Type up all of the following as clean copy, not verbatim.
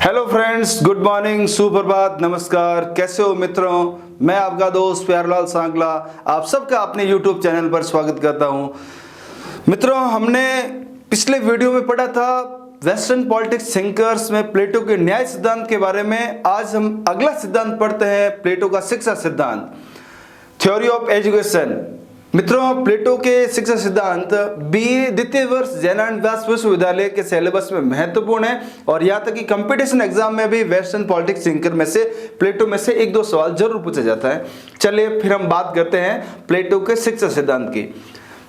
Hello friends, good morning, सुप्रभात, नमस्कार। कैसे हो मित्रों? मैं आपका दोस्त प्यारेलाल सांगला आप सबका अपने यूट्यूब चैनल पर स्वागत करता हूं। मित्रों, हमने पिछले वीडियो में पढ़ा था वेस्टर्न पॉलिटिक्स थिंकर्स में प्लेटो के न्याय सिद्धांत के बारे में। आज हम अगला सिद्धांत पढ़ते हैं, प्लेटो का शिक्षा सिद्धांत, थ्योरी ऑफ एजुकेशन। मित्रों, प्लेटो के शिक्षा सिद्धांत बीए द्वितीय वर्ष जैन व्यास विश्वविद्यालय के सिलेबस में महत्वपूर्ण है और यहाँ तक कि कंपटीशन एग्जाम में भी वेस्टर्न पॉलिटिक्स थिंकर में से प्लेटो में से एक दो सवाल जरूर पूछा जाता है। चलिए फिर हम बात करते हैं प्लेटो के शिक्षा सिद्धांत की।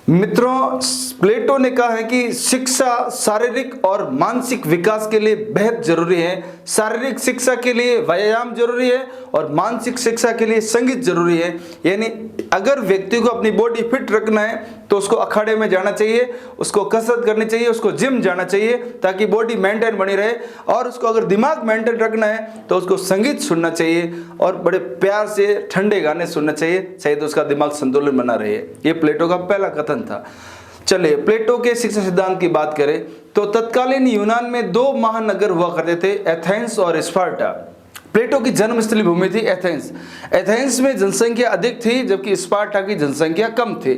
मित्रों, प्लेटो ने कहा है कि शिक्षा शारीरिक और मानसिक विकास के लिए बेहद जरूरी है। शारीरिक शिक्षा के लिए व्यायाम जरूरी है और मानसिक शिक्षा के लिए संगीत जरूरी है। यानी अगर व्यक्ति को अपनी बॉडी फिट रखना है तो उसको अखाड़े में जाना चाहिए, उसको कसरत करनी चाहिए, उसको जिम जाना चाहिए ताकि बॉडी मेंटेन बनी रहे। और उसको अगर दिमाग मेंटेन रखना है तो उसको संगीत सुनना चाहिए और बड़े प्यार से ठंडे गाने सुनना चाहिए, शायद उसका दिमाग संतुलन बना रहे। ये प्लेटो का पहला कथन था। चलिए प्लेटो के शिक्षा सिद्धांत की बात करें तो तत्कालीन यूनान में दो महानगर हुआ करते थे, एथेंस और स्पार्टा। प्लेटो की जन्मस्थली भूमि थी एथेंस। एथेंस में जनसंख्या अधिक थी जबकि स्पार्टा की जनसंख्या कम थी।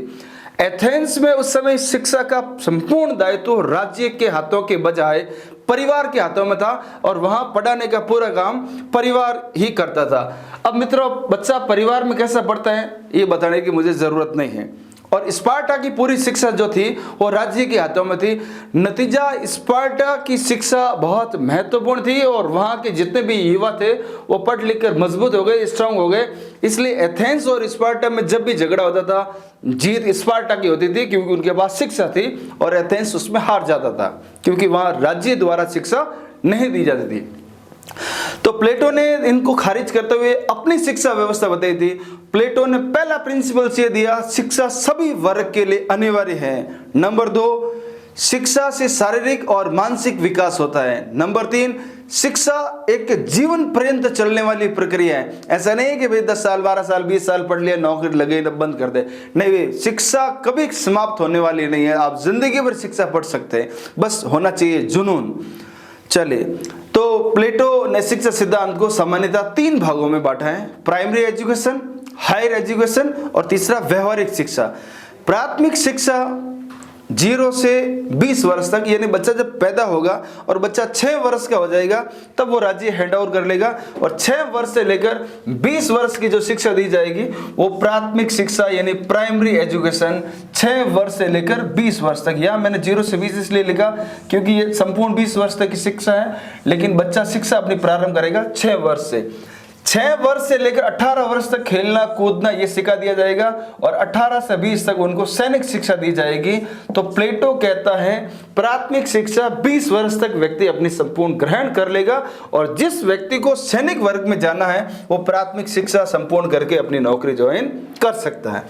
एथेंस में उस समय शिक्षा का संपूर्ण दायित्व राज्य के हाथों के बजाय परिवार के हाथों में था और वहां पढ़ाने का पूरा काम परिवार ही करता था। अब मित्रों, बच्चा परिवार में कैसा पढ़ता है ये बताने की मुझे जरूरत नहीं है। और स्पार्टा की पूरी शिक्षा जो थी वो राज्य के हाथों में थी। नतीजा, स्पार्टा की शिक्षा बहुत महत्वपूर्ण थी और वहां के जितने भी युवा थे वो पढ़ लिख कर मजबूत हो गए, स्ट्रांग हो गए। इसलिए एथेंस और स्पार्टा में जब भी झगड़ा होता था, जीत स्पार्टा की होती थी क्योंकि उनके पास शिक्षा थी और एथेंस उसमें हार जाता था क्योंकि वहां राज्य द्वारा शिक्षा नहीं दी जाती थी। तो प्लेटो ने इनको खारिज करते हुए अपनी शिक्षा व्यवस्था बताई थी। प्लेटो ने पहला प्रिंसिपल ये दिया, शिक्षा सभी वर्ग के लिए अनिवार्य है। नंबर 2, शिक्षा से शारीरिक और मानसिक विकास होता है। नंबर 3, शिक्षा एक जीवन पर्यंत चलने वाली प्रक्रिया है। ऐसा नहीं है कि भाई 10 साल 12 साल 20 साल पढ़ लिया, नौकरी लगे तब बंद कर दे। नहीं, शिक्षा कभी समाप्त होने वाली नहीं है। आप जिंदगी भर शिक्षा पढ़ सकते हैं, बस होना चाहिए जुनून। चलिए, तो प्लेटो ने शिक्षा सिद्धांत को सामान्यतः 3 भागों में बांटा है, प्राइमरी एजुकेशन, हायर एजुकेशन और तीसरा व्यवहारिक शिक्षा। प्राथमिक शिक्षा 0 से 20 वर्ष तक, यानी बच्चा जब पैदा होगा और बच्चा 6 वर्ष का हो जाएगा तब वो राज्य हैंड ओवर कर लेगा और 6 वर्ष से लेकर 20 वर्ष की जो शिक्षा दी जाएगी वो प्राथमिक शिक्षा यानी प्राइमरी एजुकेशन 6 वर्ष से लेकर 20 वर्ष तक। या मैंने 0 से 20 इसलिए लिखा क्योंकि ये संपूर्ण 20 वर्ष तक की शिक्षा है, लेकिन बच्चा शिक्षा अपनी प्रारंभ करेगा 6 वर्ष से। 6 वर्ष से लेकर 18 वर्ष तक खेलना कूदना ये सिखा दिया जाएगा और 18 से 20 तक उनको सैनिक शिक्षा दी जाएगी। तो प्लेटो कहता है प्राथमिक शिक्षा 20 वर्ष तक व्यक्ति अपनी संपूर्ण ग्रहण कर लेगा और जिस व्यक्ति को सैनिक वर्ग में जाना है वो प्राथमिक शिक्षा संपूर्ण करके अपनी नौकरी ज्वाइन कर सकता है।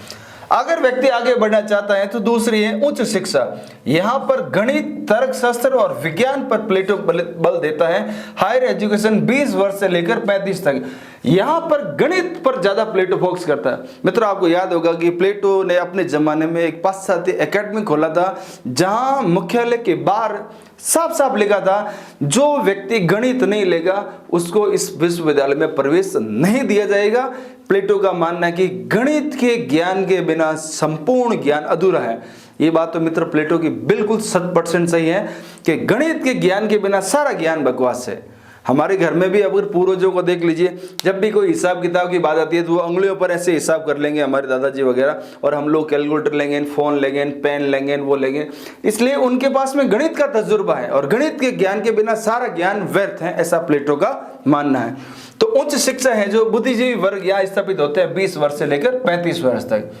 अगर व्यक्ति आगे बढ़ना चाहता है तो दूसरी है उच्च शिक्षा। यहां पर गणित, तर्कशास्त्र और विज्ञान पर प्लेटो बल देता है। हायर एजुकेशन 20 वर्ष से लेकर 35 तक, यहां पर गणित पर ज्यादा प्लेटो फोकस करता है। मित्रों, आपको याद होगा कि प्लेटो ने अपने जमाने में एक पाश्चात्य एकेडमी खोला था जहां मुख्यालय के बाहर साफ साफ लिखा था जो व्यक्ति गणित नहीं लेगा उसको इस विश्वविद्यालय में प्रवेश नहीं दिया जाएगा। प्लेटो का मानना है कि गणित के ज्ञान के बिना संपूर्ण ज्ञान अधूरा है। ये बात तो मित्र प्लेटो की बिल्कुल 100% सही है कि गणित के ज्ञान के बिना सारा ज्ञान बकवास है। हमारे घर में भी अगर पूर्वजों को देख लीजिए, जब भी कोई हिसाब किताब की बात आती है तो वो उंगलियों पर ऐसे हिसाब कर लेंगे हमारे दादाजी वगैरह, और हम लोग कैलकुलेटर लेंगे, फोन लेंगे, पेन लेंगे, वो लेंगे। इसलिए उनके पास में गणित का तजुर्बा है और गणित के ज्ञान के बिना सारा ज्ञान व्यर्थ है, ऐसा प्लेटो का मानना है। तो उच्च शिक्षा है जो बुद्धिजीवी वर्ग यहाँ स्थापित होते हैं 20 वर्ष से लेकर 35 वर्ष तक।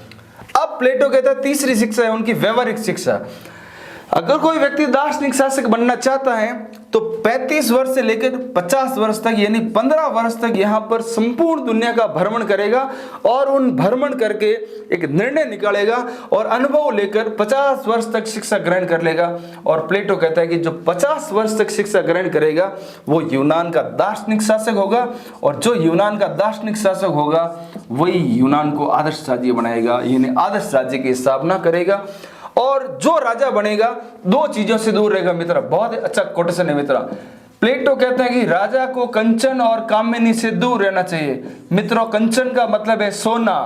अब प्लेटो कहता है तीसरी शिक्षा है उनकी व्यवहारिक शिक्षा। अगर कोई व्यक्ति दार्शनिक शासक बनना चाहता है तो 35 वर्ष से लेकर 50 वर्ष तक यानी 15 वर्ष तक यहाँ पर संपूर्ण दुनिया का भ्रमण करेगा और उन भ्रमण करके एक निर्णय निकालेगा और अनुभव लेकर 50 वर्ष तक शिक्षा ग्रहण कर लेगा। और प्लेटो कहता है कि जो 50 वर्ष तक शिक्षा ग्रहण करेगा वो यूनान का दार्शनिक शासक होगा और जो यूनान का दार्शनिक शासक होगा वही यूनान को आदर्श राज्य बनाएगा, यानी आदर्श राज्य की स्थापना करेगा। और जो राजा बनेगा 2 चीजों से दूर रहेगा। मित्र, बहुत अच्छा कोटेशन है मित्र। प्लेटो कहते हैं कि राजा को कंचन और कामिनी से दूर रहना चाहिए। मित्रों, कंचन का मतलब है सोना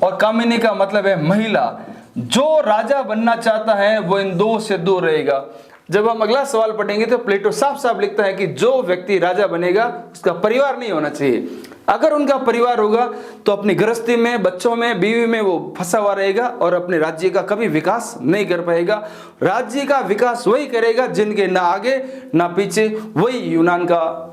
और कामिनी का मतलब है महिला। जो राजा बनना चाहता है वो इन दो से दूर रहेगा। जब हम अगला सवाल पढ़ेंगे तो प्लेटो साफ साफ लिखता है कि जो व्यक्ति राजा बनेगा उसका परिवार नहीं होना चाहिए। अगर उनका परिवार होगा तो अपनी गृहस्थी में, बच्चों में, बीवी में वो फंसा हुआ रहेगा और अपने राज्य का कभी विकास नहीं कर पाएगा। राज्य का विकास वही करेगा जिनके ना आगे ना पीछे, वही यूनान का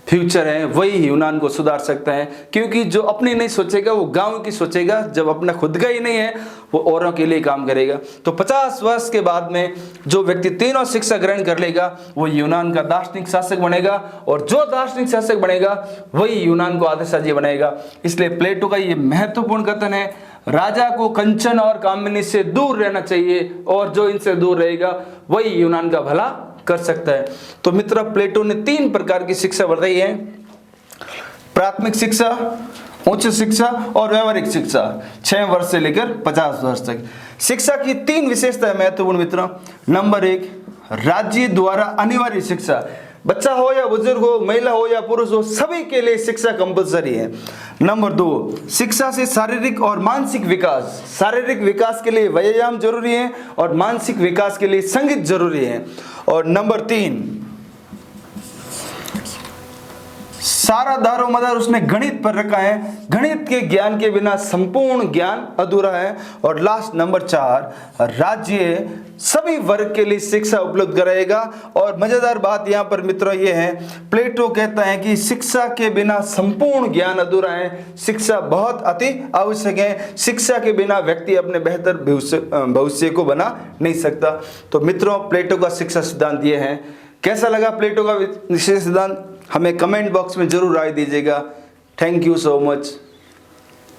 फ्यूचर है, वही यूनान को सुधार सकता है। क्योंकि जो अपनी नहीं सोचेगा वो गांव की सोचेगा। जब अपना खुद का ही नहीं है वो औरों के लिए काम करेगा। तो 50 वर्ष के बाद में जो व्यक्ति तीनों शिक्षा ग्रहण कर लेगा वो यूनान का दार्शनिक शासक बनेगा, और जो दार्शनिक शासक बनेगा वही यूनान को आदिशासी बनाएगा। इसलिए प्लेटो का ये महत्वपूर्ण कथन है, राजा को कंचन और कामिनी से दूर रहना चाहिए, और जो इनसे दूर रहेगा वही यूनान का भला कर सकता है। तो मित्र, प्लेटो ने 3 प्रकार की शिक्षा बताई है: प्राथमिक शिक्षा, उच्च शिक्षा और व्यवहारिक शिक्षा। 6 वर्ष से लेकर 50 वर्ष तक शिक्षा की 3 विशेषताएं महत्वपूर्ण मित्रों। नंबर 1, राज्य द्वारा अनिवार्य शिक्षा। बच्चा हो या बुजुर्ग हो, महिला हो या पुरुष हो, सभी के लिए शिक्षा कंपलसरी है। नंबर 2, शिक्षा से शारीरिक और मानसिक विकास। शारीरिक विकास के लिए व्यायाम जरूरी है और मानसिक विकास के लिए संगीत जरूरी है। और नंबर 3, सारा दारो मदार उसने गणित पर रखा है। गणित के ज्ञान के बिना संपूर्ण ज्ञान अधूरा है। और लास्ट नंबर 4, राज्य सभी वर्ग के लिए शिक्षा उपलब्ध कराएगा। और मजेदार बात यहाँ पर मित्रों ये है, प्लेटो कहता है कि शिक्षा के बिना संपूर्ण ज्ञान अधूरा है। शिक्षा बहुत अति आवश्यक है। शिक्षा के बिना व्यक्ति अपने बेहतर भविष्य को बना नहीं सकता। तो मित्रों, प्लेटो का शिक्षा सिद्धांत ये है। कैसा लगा प्लेटो का विशेष सिद्धांत? हमें कमेंट बॉक्स में जरूर राय दीजिएगा। Thank you so much.